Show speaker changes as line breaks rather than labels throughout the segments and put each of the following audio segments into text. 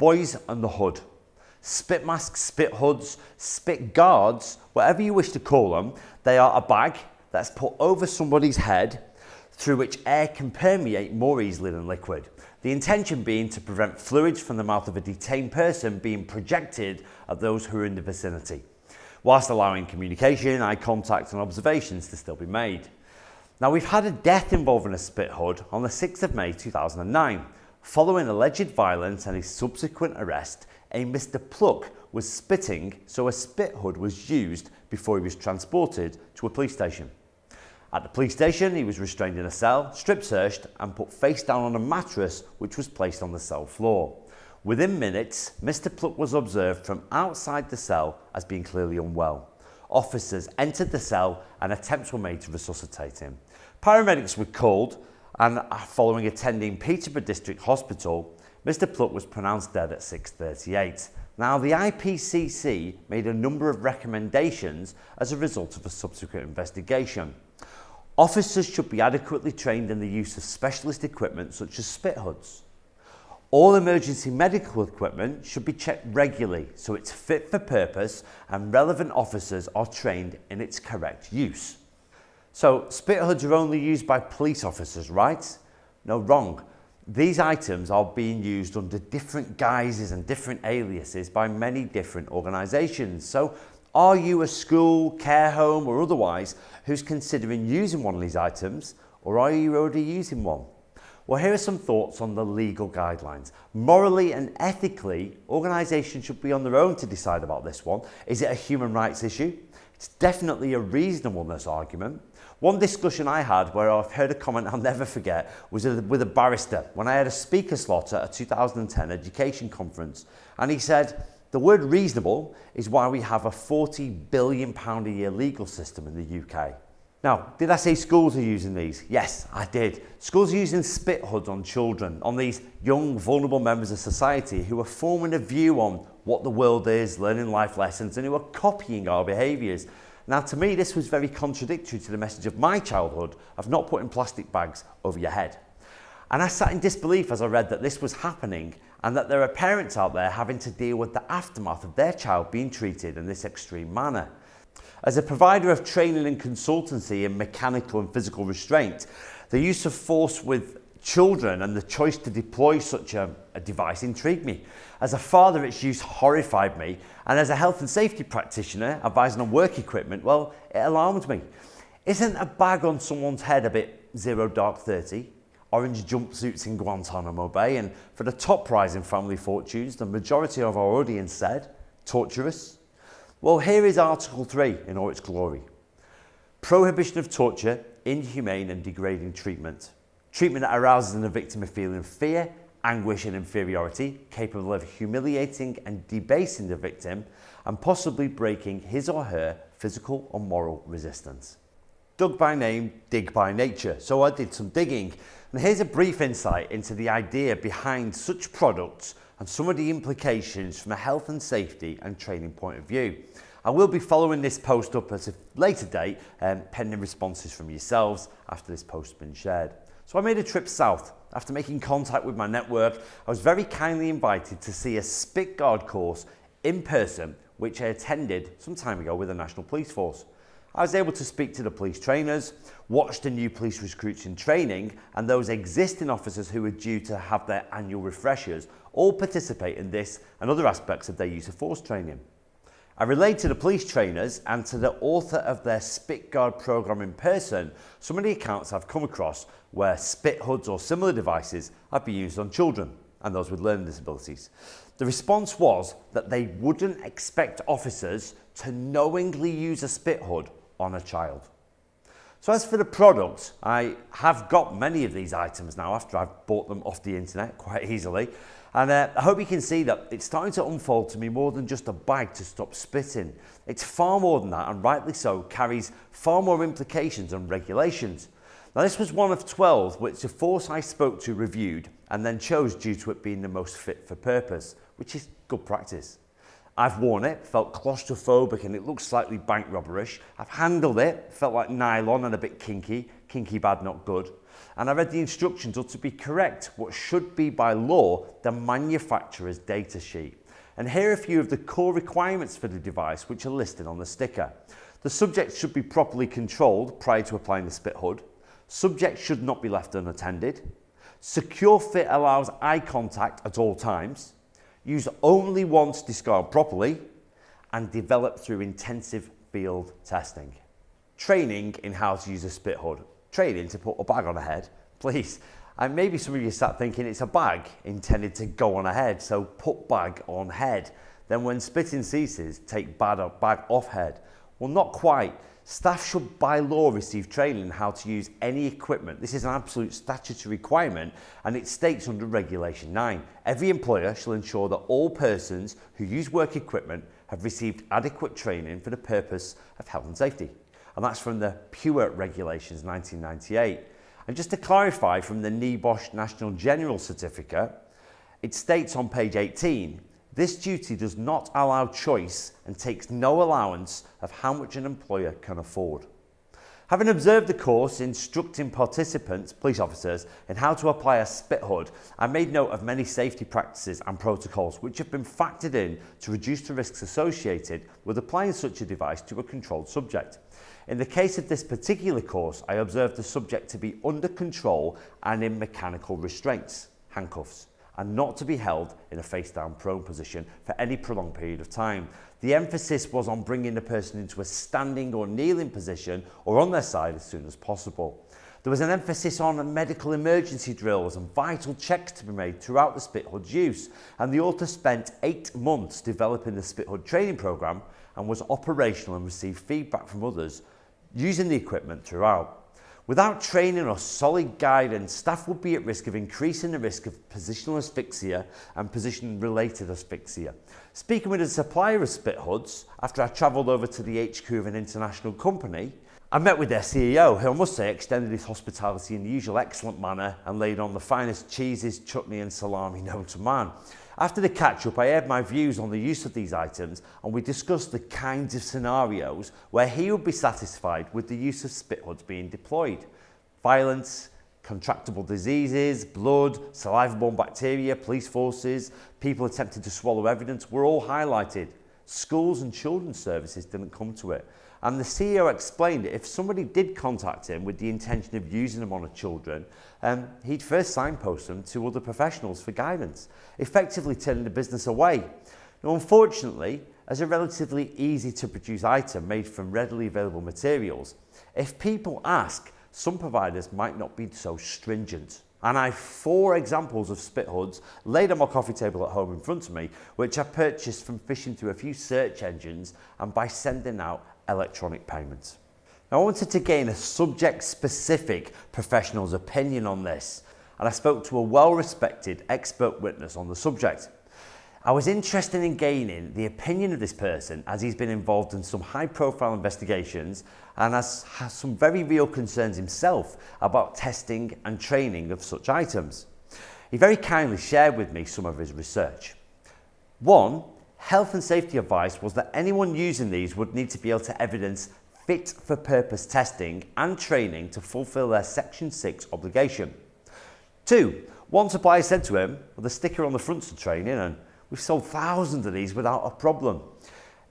boys and the hood. Spit masks, spit hoods, spit guards, whatever you wish to call them, they are a bag that's put over somebody's head through which air can permeate more easily than liquid. The intention being to prevent fluids from the mouth of a detained person being projected at those who are in the vicinity, whilst allowing communication, eye contact and observations to still be made. Now, we've had a death involving a spit hood on the 6th of May 2009. Following alleged violence and his subsequent arrest, a Mr. Pluck was spitting, so a spit hood was used before he was transported to a police station. At the police station, he was restrained in a cell, strip searched and put face down on a mattress which was placed on the cell floor. Within minutes, Mr. Pluck was observed from outside the cell as being clearly unwell. Officers entered the cell and attempts were made to resuscitate him. Paramedics were called and following attending Peterborough District Hospital, Mr. Pluck was pronounced dead at 6:38. Now, the IPCC made a number of recommendations as a result of a subsequent investigation. Officers should be adequately trained in the use of specialist equipment such as spit hoods. All emergency medical equipment should be checked regularly so it's fit for purpose and relevant officers are trained in its correct use. So, spit hoods are only used by police officers, right? No, wrong. These items are being used under different guises and different aliases by many different organisations. So, are you a school, care home or otherwise who's considering using one of these items, or are you already using one? Well, here are some thoughts on the legal guidelines. Morally and ethically, organisations should be on their own to decide about this one. Is it a human rights issue? It's definitely a reasonableness argument. One discussion I had where I've heard a comment I'll never forget was with a barrister when I had a speaker slot at a 2010 education conference, and he said, the word reasonable is why we have a £40 billion a year legal system in the UK. Now, did I say schools are using these? Yes, I did. Schools are using spit hoods on children, on these young, vulnerable members of society who are forming a view on what the world is, learning life lessons, and who are copying our behaviours. Now, to me, this was very contradictory to the message of my childhood of not putting plastic bags over your head. And I sat in disbelief as I read that this was happening and that there are parents out there having to deal with the aftermath of their child being treated in this extreme manner. As a provider of training and consultancy in mechanical and physical restraint, the use of force with children and the choice to deploy such a device intrigued me. As a father, its use horrified me, and as a health and safety practitioner advising on work equipment, well, it alarmed me. Isn't a bag on someone's head a bit zero dark 30? Orange jumpsuits in Guantanamo Bay, and for the top prize in family fortunes, the majority of our audience said, torturous. Well, here is Article 3 in all its glory. Prohibition of torture, inhumane and degrading treatment. Treatment that arouses in the victim a feeling of fear, anguish and inferiority, capable of humiliating and debasing the victim and possibly breaking his or her physical or moral resistance. Dug by name, dig by nature. So I did some digging. And here's a brief insight into the idea behind such products and some of the implications from a health and safety and training point of view. I will be following this post up at a later date, pending responses from yourselves after this post has been shared. So I made a trip south. After making contact with my network, I was very kindly invited to see a spit guard course in person, which I attended some time ago with the National Police Force. I was able to speak to the police trainers, watch the new police recruits in training, and those existing officers who were due to have their annual refreshers all participate in this and other aspects of their use of force training. I relayed to the police trainers and to the author of their Spit Guard programme in person some of the accounts I've come across where spit hoods or similar devices have been used on children and those with learning disabilities. The response was that they wouldn't expect officers to knowingly use a spit hood on a child. So as for the product, I have got many of these items now after I've bought them off the internet quite easily. And I hope you can see that it's starting to unfold to me more than just a bag to stop spitting. It's far more than that, and rightly so, carries far more implications and regulations. Now, this was one of 12 which the force I spoke to reviewed and then chose due to it being the most fit for purpose, which is good practice. I've worn it, felt claustrophobic and it looks slightly bank robberish. I've handled it, felt like nylon and a bit kinky, kinky bad, not good. And I read the instructions ought to be correct what should be by law the manufacturer's data sheet. And here are a few of the core requirements for the device which are listed on the sticker. The subject should be properly controlled prior to applying the spit hood. Subject should not be left unattended. Secure fit allows eye contact at all times. Use only once discard properly, and develop through intensive field testing. Training in how to use a spit hood. Training to put a bag on a head, please. And maybe some of you sat thinking it's a bag intended to go on a head, so put bag on head. Then when spitting ceases, take bag off head. Well, not quite. Staff should by law receive training in how to use any equipment. This is an absolute statutory requirement, and it states under Regulation 9. Every employer shall ensure that all persons who use work equipment have received adequate training for the purpose of health and safety. And that's from the Pure Regulations 1998. And just to clarify from the NEBOSH National General Certificate, it states on page 18, this duty does not allow choice and takes no allowance of how much an employer can afford. Having observed the course instructing participants, police officers, in how to apply a spit hood, I made note of many safety practices and protocols which have been factored in to reduce the risks associated with applying such a device to a controlled subject. In the case of this particular course, I observed the subject to be under control and in mechanical restraints, handcuffs, and not to be held in a face-down prone position for any prolonged period of time. The emphasis was on bringing the person into a standing or kneeling position or on their side as soon as possible. There was an emphasis on medical emergency drills and vital checks to be made throughout the spit hood's use, and the author spent 8 months developing the spit hood training program and was operational and received feedback from others using the equipment throughout. Without training or solid guidance, staff would be at risk of increasing the risk of positional asphyxia and position-related asphyxia. Speaking with a supplier of spit hoods, after I travelled over to the HQ of an international company, I met with their CEO, who I must say extended his hospitality in the usual excellent manner and laid on the finest cheeses, chutney and salami known to man. After the catch-up, I aired my views on the use of these items, and we discussed the kinds of scenarios where he would be satisfied with the use of spit hoods being deployed. Violence, contractable diseases, blood, saliva-borne bacteria, police forces, people attempting to swallow evidence were all highlighted. Schools and children's services didn't come to it. And the CEO explained that if somebody did contact him with the intention of using them on children, he'd first signpost them to other professionals for guidance, effectively turning the business away. Now, unfortunately, as a relatively easy to produce item made from readily available materials, if people ask, some providers might not be so stringent. And I have 4 examples of spit hoods laid on my coffee table at home in front of me, which I purchased from fishing through a few search engines and by sending out electronic payments. Now, I wanted to gain a subject-specific professional's opinion on this, and I spoke to a well-respected expert witness on the subject. I was interested in gaining the opinion of this person as he's been involved in some high-profile investigations and has some very real concerns himself about testing and training of such items. He very kindly shared with me some of his research. 1. Health and safety advice was that anyone using these would need to be able to evidence fit for purpose testing and training to fulfill their Section 6 obligation. 2. One supplier said to him, well, the sticker on the front's to training, and we've sold thousands of these without a problem.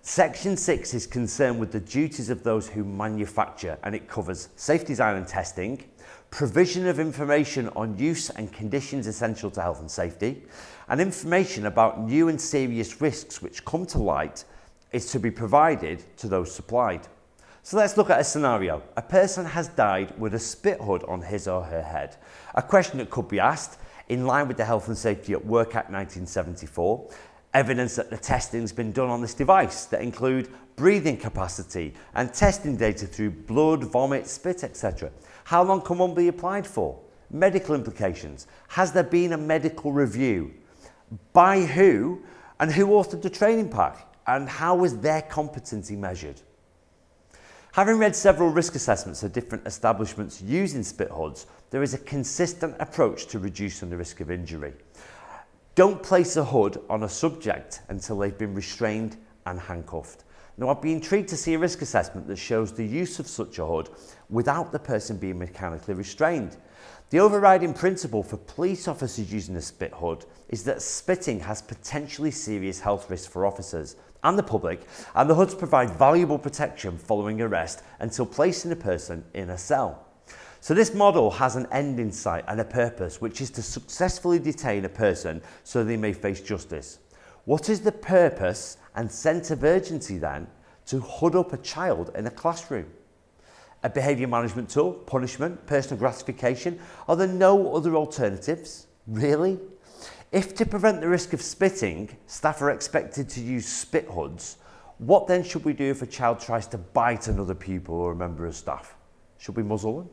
Section 6 is concerned with the duties of those who manufacture, and it covers safe design and testing, provision of information on use and conditions essential to health and safety, and information about new and serious risks which come to light is to be provided to those supplied. So let's look at a scenario. A person has died with a spit hood on his or her head. A question that could be asked, in line with the Health and Safety at Work Act 1974, evidence that the testing's been done on this device that include breathing capacity and testing data through blood, vomit, spit, etc. How long can one be applied for? Medical implications. Has there been a medical review? By who? And who authored the training pack? And how was their competency measured? Having read several risk assessments of different establishments using spit hoods, there is a consistent approach to reducing the risk of injury. Don't place a hood on a subject until they've been restrained and handcuffed. Now, I'd be intrigued to see a risk assessment that shows the use of such a hood without the person being mechanically restrained. The overriding principle for police officers using a spit hood is that spitting has potentially serious health risks for officers and the public, and the hoods provide valuable protection following arrest until placing a person in a cell. So this model has an end in sight and a purpose, which is to successfully detain a person so they may face justice. What is the purpose and sense of urgency then to hood up a child in a classroom? A behaviour management tool, punishment, personal gratification? Are there no other alternatives? Really? If to prevent the risk of spitting, staff are expected to use spit hoods, what then should we do if a child tries to bite another pupil or a member of staff? Should we muzzle them?